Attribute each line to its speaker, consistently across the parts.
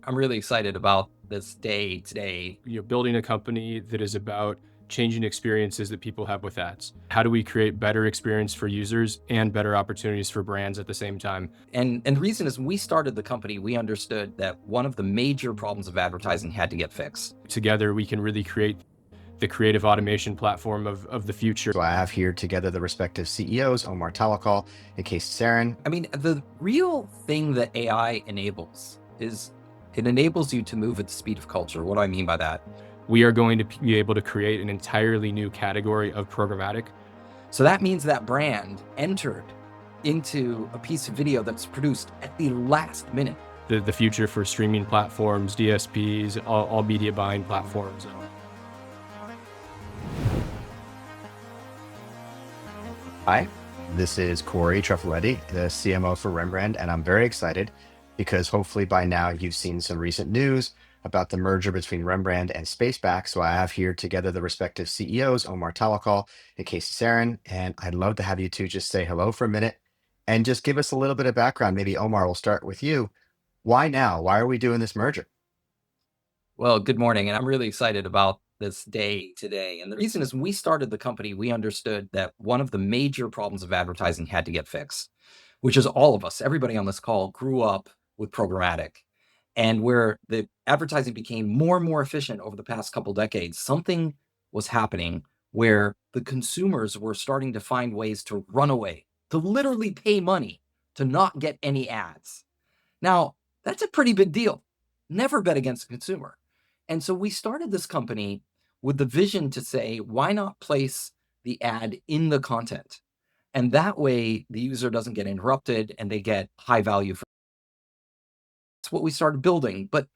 Speaker 1: I'm really excited about this day today.
Speaker 2: You're building a company that is about changing experiences that people have with ads. How do we create better experience for users and better opportunities for brands at the same time?
Speaker 1: And the reason is when we started the company, we understood that one of the major problems of advertising had to get fixed.
Speaker 2: Together, we can really create the creative automation platform of the future.
Speaker 3: So I have here together the respective CEOs, Omar Tawakol and Casey Saran.
Speaker 1: I mean, the real thing that AI enables is it enables you to move at the speed of culture. What do I mean by that?
Speaker 2: We are going to be able to create an entirely new category of programmatic.
Speaker 1: So that means that brand entered into a piece of video that's produced at the last minute.
Speaker 2: The future for streaming platforms, DSPs, all media buying platforms.
Speaker 3: Hi, this is Cory Treffiletti, the CMO for Rembrand, and I'm very excited because hopefully by now you've seen some recent news about the merger between Rembrand and Spaceback. So I have here together the respective CEOs, Omar Tawakol and Casey Saran, and I'd love to have you two just say hello for a minute and just give us a little bit of background. Maybe Omar, will start with you. Why now? Why are we doing this merger?
Speaker 1: Well, good morning. And I'm really excited about this day today. And the reason is when we started the company, we understood that one of the major problems of advertising had to get fixed, which is all of us, everybody on this call grew up with programmatic. And where the advertising became more and more efficient over the past couple decades, something was happening where the consumers were starting to find ways to run away, to literally pay money to not get any ads. Now, that's a pretty big deal. Never bet against the consumer. And so we started this company with the vision to say, why not place the ad in the content? And that way the user doesn't get interrupted and they get high value. That's what we started building. But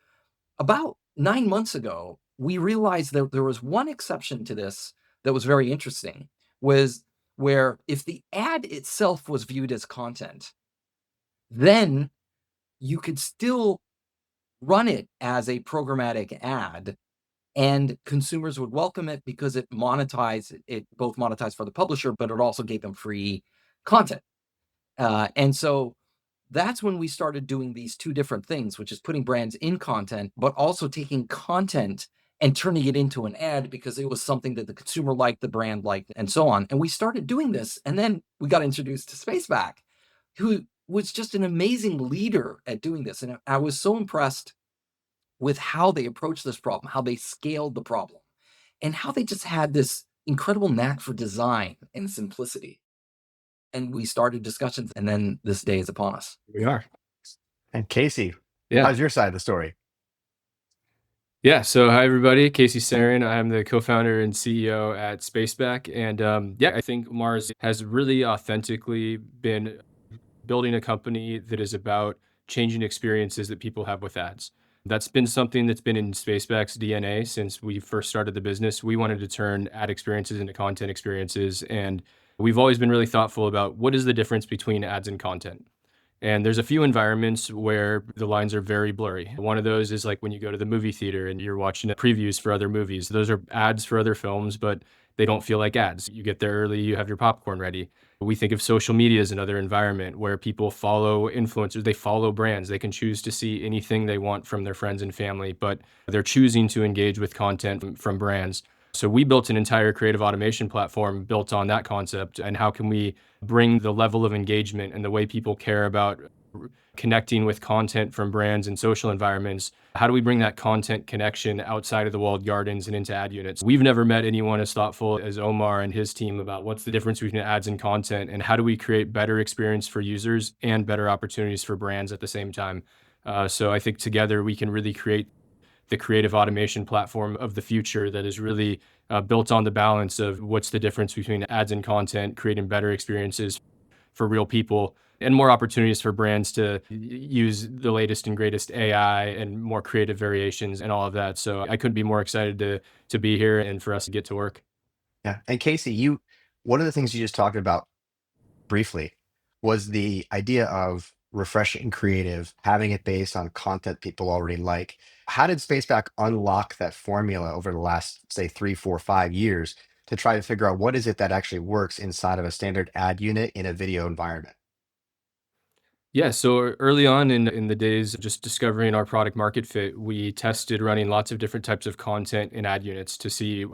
Speaker 1: about 9 months ago, we realized that there was one exception to this that was very interesting, was where if the ad itself was viewed as content, then you could still run it as a programmatic ad and consumers would welcome it because it both monetized for the publisher, but it also gave them free content. And so that's when we started doing these two different things, which is putting brands in content, but also taking content and turning it into an ad because it was something that the consumer liked, the brand liked, and so on. And we started doing this. And then we got introduced to Spaceback, who was just an amazing leader at doing this. And I was so impressed with how they approached this problem, how they scaled the problem, and how they just had this incredible knack for design and simplicity. And we started discussions, and then this day is upon us.
Speaker 2: We are.
Speaker 3: And Casey,
Speaker 2: Yeah.
Speaker 3: how's your side of the story?
Speaker 2: Yeah. So, hi, everybody. Casey Saran. I'm the co founder and CEO at Spaceback. And yeah, I think Mars has really authentically been building a company that is about changing experiences that people have with ads. That's been something that's been in Spaceback's DNA since we first started the business. We wanted to turn ad experiences into content experiences. And we've always been really thoughtful about what is the difference between ads and content. And there's a few environments where the lines are very blurry. One of those is like when you go to the movie theater and you're watching the previews for other movies. Those are ads for other films, but they don't feel like ads. You get there early, you have your popcorn ready. We think of social media as another environment where people follow influencers, they follow brands. They can choose to see anything they want from their friends and family, but they're choosing to engage with content from brands. So we built an entire creative automation platform built on that concept. And how can we bring the level of engagement and the way people care about connecting with content from brands and social environments? How do we bring that content connection outside of the walled gardens and into ad units? We've never met anyone as thoughtful as Omar and his team about what's the difference between ads and content, and how do we create better experience for users and better opportunities for brands at the same time. So I think together we can really create the creative automation platform of the future that is really built on the balance of what's the difference between ads and content, creating better experiences for real people and more opportunities for brands to use the latest and greatest AI and more creative variations and all of that. So I couldn't be more excited to be here and for us to get to work.
Speaker 3: Yeah. And Casey, one of the things you just talked about briefly was the idea of refreshing creative, having it based on content people already like. How did Spaceback unlock that formula over the last, say, 3, 4, 5 years to try to figure out what is it that actually works inside of a standard ad unit in a video environment?
Speaker 2: Yeah, so early on in the days of just discovering our product market fit, we tested running lots of different types of content in ad units to see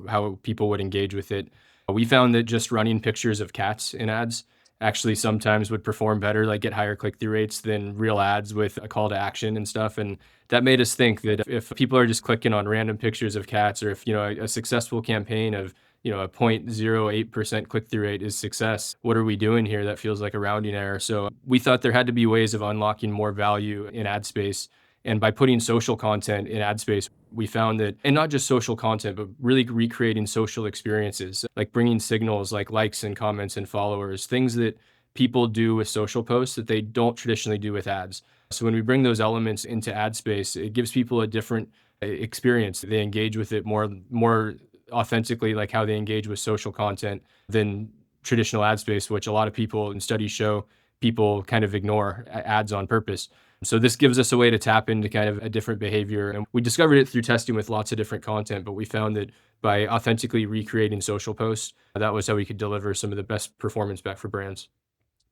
Speaker 2: how people would engage with it. We found that just running pictures of cats in ads actually sometimes would perform better, like get higher click-through rates than real ads with a call to action and stuff. And that made us think that if people are just clicking on random pictures of cats, or if, a successful campaign of a 0.08% click-through rate is success. What are we doing here? That feels like a rounding error. So we thought there had to be ways of unlocking more value in ad space. And by putting social content in ad space, we found that, and not just social content, but really recreating social experiences, like bringing signals like likes and comments and followers, things that people do with social posts that they don't traditionally do with ads. So when we bring those elements into ad space, it gives people a different experience. They engage with it more authentically, like how they engage with social content, than traditional ad space, which a lot of people in studies show people kind of ignore ads on purpose. So this gives us a way to tap into kind of a different behavior. And we discovered it through testing with lots of different content, but we found that by authentically recreating social posts, that was how we could deliver some of the best performance back for brands.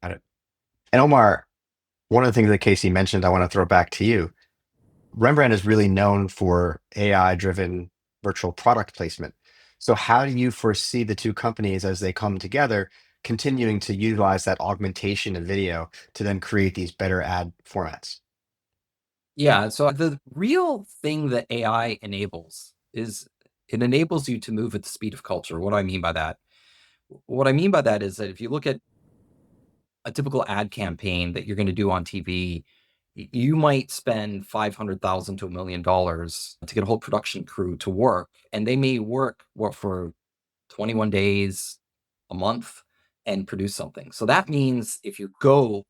Speaker 3: Got it. And Omar, one of the things that Casey mentioned, I want to throw back to you. Rembrandt is really known for AI-driven virtual product placement. So how do you foresee the two companies as they come together, continuing to utilize that augmentation of video to then create these better ad formats?
Speaker 1: Yeah, so the real thing that AI enables is it enables you to move at the speed of culture. What do I mean by that? What I mean by that is that if you look at a typical ad campaign that you're going to do on TV, you might spend 500,000 to $1 million to get a whole production crew to work, and they may work for 21 days, a month, and produce something. So that means if you go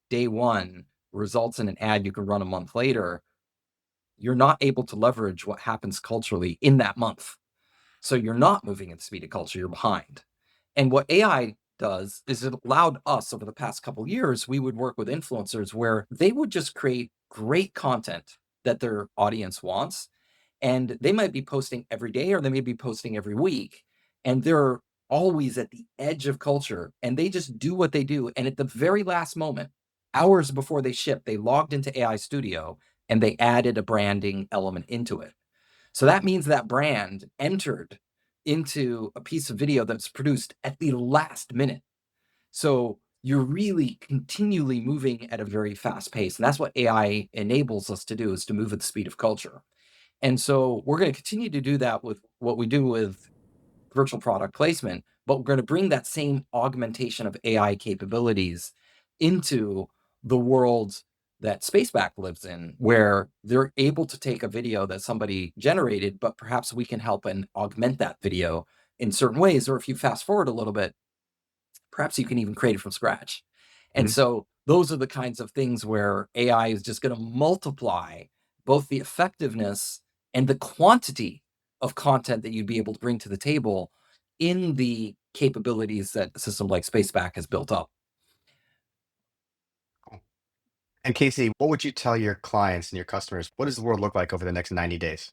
Speaker 1: day one, results in an ad you can run a month later, you're not able to leverage what happens culturally in that month. So you're not moving at the speed of culture, you're behind. And what AI does is it allowed us over the past couple years, we would work with influencers where they would just create great content that their audience wants. And they might be posting every day or they may be posting every week. And they're always at the edge of culture and they just do what they do. And at the very last moment, hours before they ship, they logged into AI Studio and they added a branding element into it. So that means that brand entered into a piece of video that's produced at the last minute. So you're really continually moving at a very fast pace. And that's what AI enables us to do, is to move at the speed of culture. And so we're going to continue to do that with what we do with virtual product placement, but we're going to bring that same augmentation of AI capabilities into the world that Spaceback lives in, where they're able to take a video that somebody generated, but perhaps we can help and augment that video in certain ways. Or if you fast forward a little bit, perhaps you can even create it from scratch. And
Speaker 3: Mhm.
Speaker 1: so those are the kinds of things where AI is just going to multiply both the effectiveness and the quantity of content that you'd be able to bring to the table in the capabilities that a system like Spaceback has built up.
Speaker 3: Cool. And Casey, what would you tell your clients and your customers? What does the world look like over the next 90 days?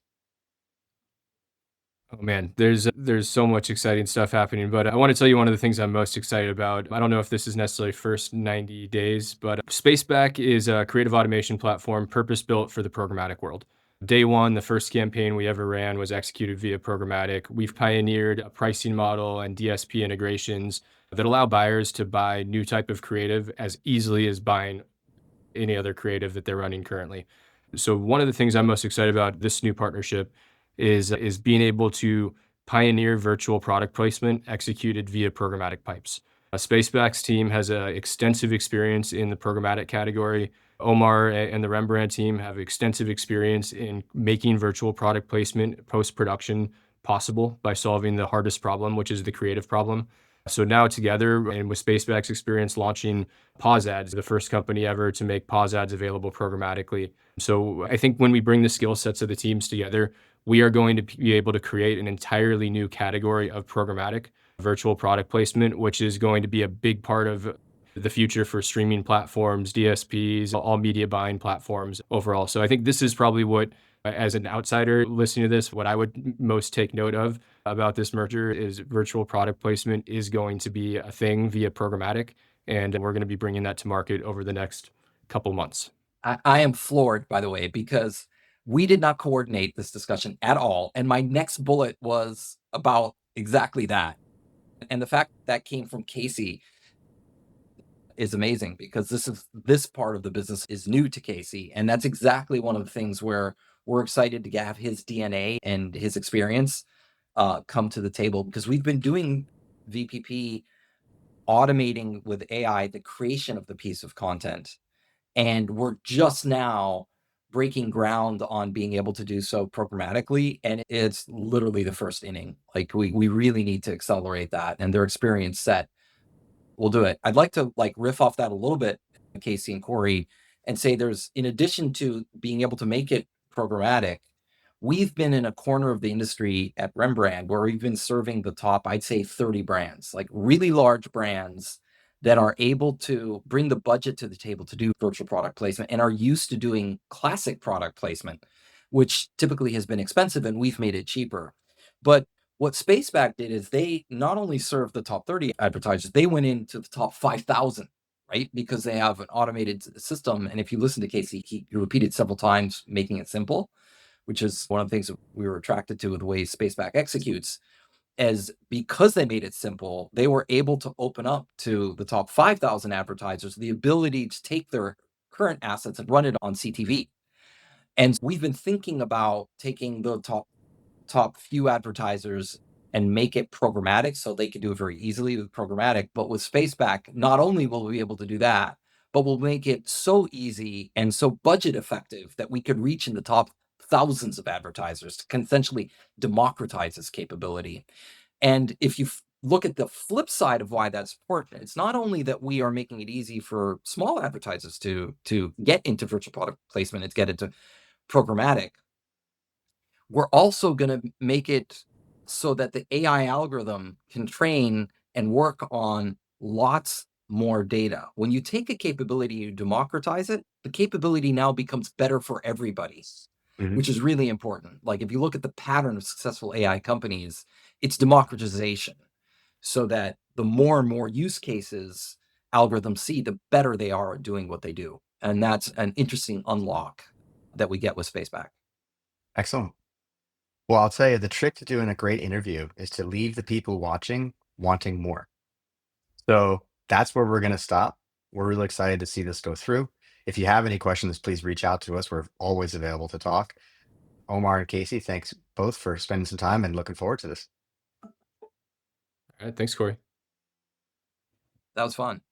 Speaker 2: Oh man, there's so much exciting stuff happening, but I want to tell you one of the things I'm most excited about. I don't know if this is necessarily first 90 days, but Spaceback is a creative automation platform purpose-built for the programmatic world. Day one, the first campaign we ever ran was executed via programmatic. We've pioneered a pricing model and DSP integrations that allow buyers to buy new type of creative as easily as buying any other creative that they're running currently. So one of the things I'm most excited about this new partnership is being able to pioneer virtual product placement executed via programmatic pipes. Spaceback's team has extensive experience in the programmatic category. Omar and the Rembrand team have extensive experience in making virtual product placement post-production possible by solving the hardest problem, which is the creative problem. So now together, and with Spaceback's experience launching pause ads, the first company ever to make pause ads available programmatically. So I think when we bring the skill sets of the teams together, we are going to be able to create an entirely new category of programmatic virtual product placement, which is going to be a big part of the future for streaming platforms, DSPs, all media buying platforms overall. So I think this is probably what, as an outsider listening to this, what I would most take note of about this merger is virtual product placement is going to be a thing via programmatic. And we're going to be bringing that to market over the next couple months.
Speaker 1: I am floored, by the way, because we did not coordinate this discussion at all. And my next bullet was about exactly that. And the fact that came from Casey is amazing because this part of the business is new to Casey. And that's exactly one of the things where we're excited to have his DNA and his experience come to the table because we've been doing VPP automating with AI the creation of the piece of content. And we're just now breaking ground on being able to do so programmatically. And it's literally the first inning. Like we really need to accelerate that. And their experience set will do it. I'd like to like riff off that a little bit, Casey and Cory, and say there's in addition to being able to make it programmatic, we've been in a corner of the industry at Rembrand where we've been serving the top, I'd say 30 brands, like really large brands that are able to bring the budget to the table to do virtual product placement and are used to doing classic product placement, which typically has been expensive and we've made it cheaper. But what Spaceback did is they not only served the top 30 advertisers, they went into the top 5,000, right? Because they have an automated system. And if you listen to Casey, he repeated several times, making it simple, which is one of the things that we were attracted to with the way Spaceback executes. As because they made it simple, they were able to open up to the top 5,000 advertisers the ability to take their current assets and run it on CTV. And we've been thinking about taking the top few advertisers and make it programmatic so they can do it very easily with programmatic. But with Spaceback, not only will we be able to do that, but we'll make it so easy and so budget effective that we could reach in the top thousands of advertisers to essentially democratize this capability. And if you look at the flip side of why that's important, it's not only that we are making it easy for small advertisers to get into virtual product placement and to get into programmatic, we're also going to make it so that the AI algorithm can train and work on lots more data. When you take a capability, you democratize it, the capability now becomes better for everybody,
Speaker 3: Mhm.
Speaker 1: which is really important. Like if you look at the pattern of successful AI companies, it's democratization so that the more and more use cases algorithms see, the better they are at doing what they do. And that's an interesting unlock that we get with Spaceback.
Speaker 3: Excellent. Well, I'll tell you, the trick to doing a great interview is to leave the people watching wanting more. So that's where we're going to stop. We're really excited to see this go through. If you have any questions, please reach out to us. We're always available to talk. Omar and Casey, thanks both for spending some time and looking forward to this.
Speaker 2: All right, thanks, Cory.
Speaker 1: That was fun.